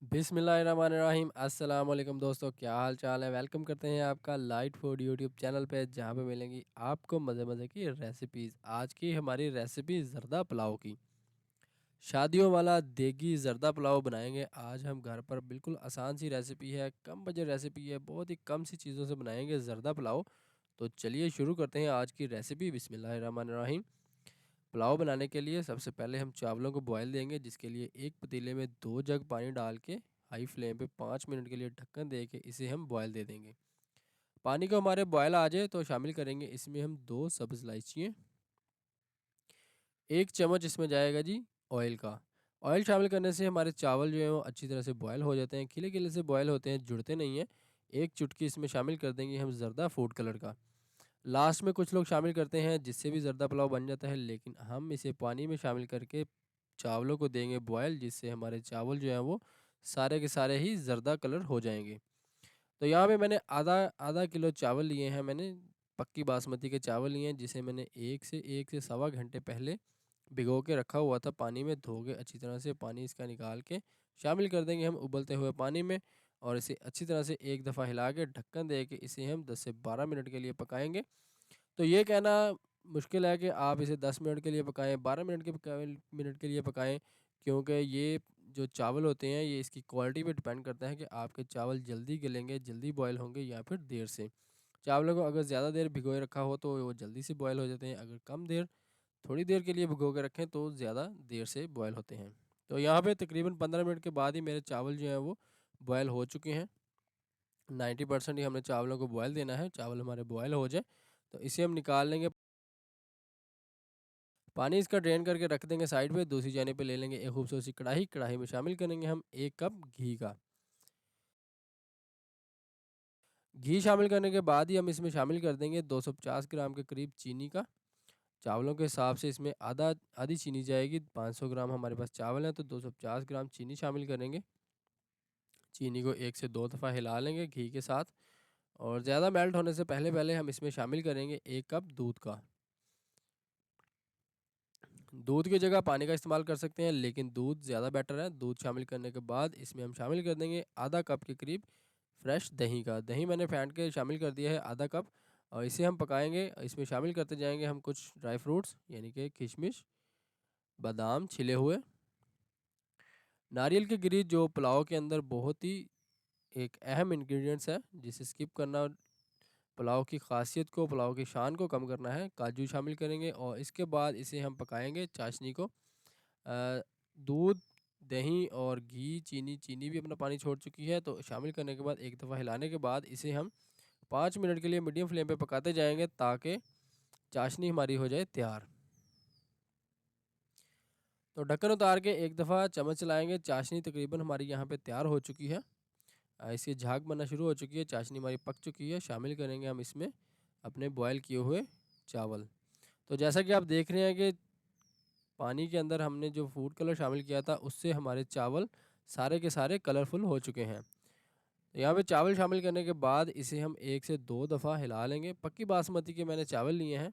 बिस्मिल्लाहिर्रहमानिर्रहीम अस्सलाम वालेकुम दोस्तों, क्या हाल चाल है। वेलकम करते हैं आपका लाइट फूड यूट्यूब चैनल पे, जहाँ पे मिलेंगी आपको मज़े मज़े की रेसिपीज़। आज की हमारी रेसिपी ज़र्दा पुलाव की, शादियों वाला देगी ज़र्दा पुलाव बनाएंगे आज हम घर पर। बिल्कुल आसान सी रेसिपी है, कम बजट रेसिपी है, बहुत ही कम सी चीज़ों से बनाएंगे ज़र्दा पुलाव। तो चलिए शुरू करते हैं आज की रेसिपी। बिस्मिल्लाहिर्रहमानिर्रहीम। पुलाव बनाने के लिए सबसे पहले हम चावलों को बॉयल देंगे, जिसके लिए एक पतीले में 2 जग पानी डाल के हाई फ्लेम पे 5 मिनट के लिए ढक्कन दे के इसे हम बॉयल दे देंगे। पानी को हमारे बॉयल आ जाए तो शामिल करेंगे इसमें हम 2 सब्ज़ इलायचियाँ। 1 चम्मच इसमें जाएगा जी ऑयल का। ऑयल शामिल करने से हमारे चावल जो है वो अच्छी तरह से बॉयल हो जाते हैं, खिले खिले से बॉयल होते हैं, जुड़ते नहीं हैं। एक चुटकी इसमें शामिल कर देंगे हम ज़र्दा फूड कलर का। लास्ट में कुछ लोग शामिल करते हैं जिससे भी ज़र्दा पुलाव बन जाता है, लेकिन हम इसे पानी में शामिल करके चावलों को देंगे बॉयल, जिससे हमारे चावल जो हैं वो सारे के सारे ही ज़र्दा कलर हो जाएंगे। तो यहाँ पे मैंने आधा आधा किलो चावल लिए हैं, मैंने पक्की बासमती के चावल लिए हैं, जिसे मैंने 1 से 1 से सवा घंटे पहले भिगो के रखा हुआ था पानी में। धो के अच्छी तरह से पानी इसका निकाल के शामिल कर देंगे हम उबलते हुए पानी में, और इसे अच्छी तरह से एक दफ़ा हिला के ढक्कन दे के इसे हम 10 से 12 मिनट के लिए पकाएंगे। तो ये कहना मुश्किल है कि आप इसे 10 मिनट के लिए पकाएँ, 12 मिनट के लिए पकाएँ, क्योंकि ये जो चावल होते हैं ये इसकी क्वालिटी पे डिपेंड करता है कि आपके चावल जल्दी गलेंगे, जल्दी बॉयल होंगे या फिर देर से। चावलों को अगर ज़्यादा देर भिगोए रखा हो तो वो जल्दी से बॉयल हो जाते हैं, अगर कम देर थोड़ी देर के लिए भिगो के रखें तो ज़्यादा देर से बॉयल होते हैं। तो यहाँ पे तकरीबन 15 मिनट के बाद ही मेरे चावल जो हैं वो बॉयल हो चुके हैं। 90% ही हमने चावलों को बॉयल देना है। चावल हमारे बॉयल हो जाए तो इसे हम निकाल लेंगे। पानी इसका ड्रेन करके रख देंगे साइड पे। दूसरी जाने पे ले लेंगे एक खूबसूरत सी कढ़ाई। कढ़ाई में शामिल करेंगे हम 1 कप घी का। घी शामिल करने के बाद ही हम इसमें शामिल कर देंगे 250 ग्राम के करीब चीनी का। चावलों के हिसाब से इसमें आधा आधी चीनी जाएगी। 500 ग्राम हमारे पास चावल है तो 250 ग्राम चीनी शामिल करेंगे। चीनी को 1 से 2 दफ़ा हिला लेंगे घी के साथ, और ज़्यादा मेल्ट होने से पहले पहले हम इसमें शामिल करेंगे 1 कप दूध का। दूध की जगह पानी का इस्तेमाल कर सकते हैं, लेकिन दूध ज़्यादा बेटर है। दूध शामिल करने के बाद इसमें हम शामिल कर देंगे आधा कप के करीब फ्रेश दही का। दही मैंने फेंट के शामिल कर दिया है आधा कप, और इसे हम पकाएंगे। इसमें शामिल करते जाएंगे हम कुछ ड्राई फ्रूट्स, यानी कि किशमिश, बादाम छिले हुए, नारियल की गिरी, जो पुलाव के अंदर बहुत ही एक अहम इंग्रेडिएंट्स है, जिसे स्किप करना पुलाव की ख़ासियत को, पुलाव की शान को कम करना है। काजू शामिल करेंगे और इसके बाद इसे हम पकाएंगे चाशनी को। दूध, दही और घी, चीनी चीनी भी अपना पानी छोड़ चुकी है, तो शामिल करने के बाद एक दफ़ा हिलाने के बाद इसे हम 5 मिनट के लिए मीडियम फ्लेम पे पकाते जाएंगे, ताकि चाशनी हमारी हो जाए तैयार। तो ढक्कन उतार के एक दफ़ा चम्मच चलाएंगे। चाशनी तकरीबन हमारी यहाँ पे तैयार हो चुकी है। इसकी झाग बनना शुरू हो चुकी है, चाशनी हमारी पक चुकी है। शामिल करेंगे हम इसमें अपने बॉयल किए हुए चावल। तो जैसा कि आप देख रहे हैं कि पानी के अंदर हमने जो फूड कलर शामिल किया था, उससे हमारे चावल सारे के सारे कलरफुल हो चुके हैं। तो यहाँ पे चावल शामिल करने के बाद इसे हम 1 से 2 दफ़ा हिला लेंगे। पक्की बासमती के मैंने चावल लिए हैं,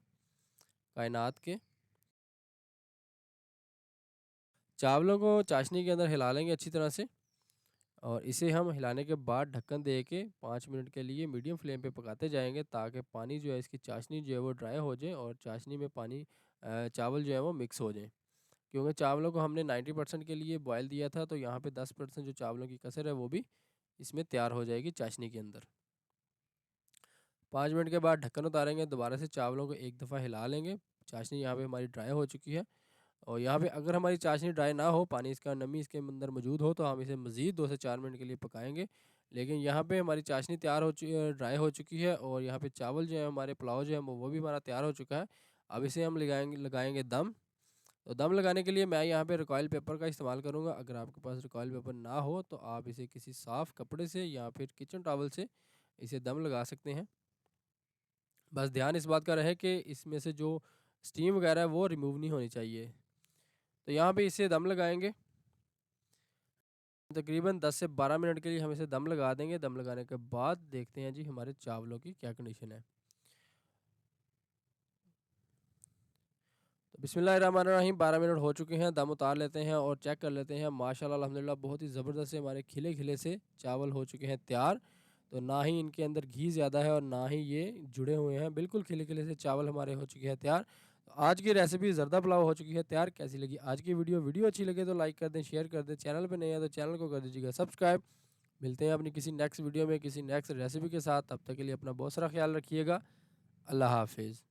कायनात के। चावलों को चाशनी के अंदर हिला लेंगे अच्छी तरह से, और इसे हम हिलाने के बाद ढक्कन दे के 5 मिनट के लिए मीडियम फ्लेम पे पकाते जाएंगे, ताकि पानी जो है, इसकी चाशनी जो है वो ड्राई हो जाए और चाशनी में पानी चावल जो है वो मिक्स हो जाए। क्योंकि चावलों को हमने 90% के लिए बॉयल दिया था, तो यहाँ पे 10% जो चावलों की कसर है वो भी इसमें तैयार हो जाएगी चाशनी के अंदर। 5 मिनट के बाद ढक्कन उतारेंगे, दोबारा से चावलों को एक दफ़ा हिला लेंगे। चाशनी यहाँ पे हमारी ड्राई हो चुकी है, और यहाँ पे अगर हमारी चाशनी ड्राई ना हो, पानी इसका नमी इसके अंदर मौजूद हो, तो हम इसे मज़ीद 2 से 4 मिनट के लिए पकाएंगे। लेकिन यहाँ पे हमारी चाशनी तैयार हो चुकी है, ड्राई हो चुकी है, और यहाँ पे चावल जो है, हमारे पुलाव जो है वो भी हमारा तैयार हो चुका है। अब इसे हम लगाएंगे लगाएंगे दम। तो दम लगाने के लिए मैं यहाँ पे रिकॉइल पेपर का इस्तेमाल करूँगा। अगर आपके पास रिकॉइल पेपर ना हो तो आप इसे किसी साफ़ कपड़े से या फिर किचन टॉवल से इसे दम लगा सकते हैं। बस ध्यान इस बात का रहे कि इसमें से जो स्टीम वगैरह है वो रिमूव नहीं होनी चाहिए। तो यहाँ पे इसे दम लगाएंगे। तकरीबन 10 से 12 मिनट के लिए हम इसे दम लगा देंगे। दम लगाने के बाद देखते हैं जी हमारे चावलों की क्या कंडीशन है। तो बिस्मिल्लाहिर्रहमानिर्रहीम 12 मिनट हो चुके हैं, दम उतार लेते हैं और चेक कर लेते हैं। माशाल्लाह अल्हम्दुलिल्लाह बहुत ही ज़बरदस्त से हमारे खिले खिले से चावल हो चुके हैं तैयार। तो ना ही इनके अंदर घी ज़्यादा है और ना ही ये जुड़े हुए हैं, बिल्कुल खिले खिले से चावल हमारे हो चुके हैं तैयार। तो आज की रेसिपी ज़र्दा पुलाव हो चुकी है तैयार। कैसी लगी आज की वीडियो? वीडियो अच्छी लगे तो लाइक कर दें, शेयर कर दें। चैनल पे नए हैं तो चैनल को कर दीजिएगा सब्सक्राइब। मिलते हैं अपनी किसी नेक्स्ट वीडियो में किसी नेक्स्ट रेसिपी के साथ। तब तक के लिए अपना बहुत सारा ख्याल रखिएगा। अल्लाह हाफिज़।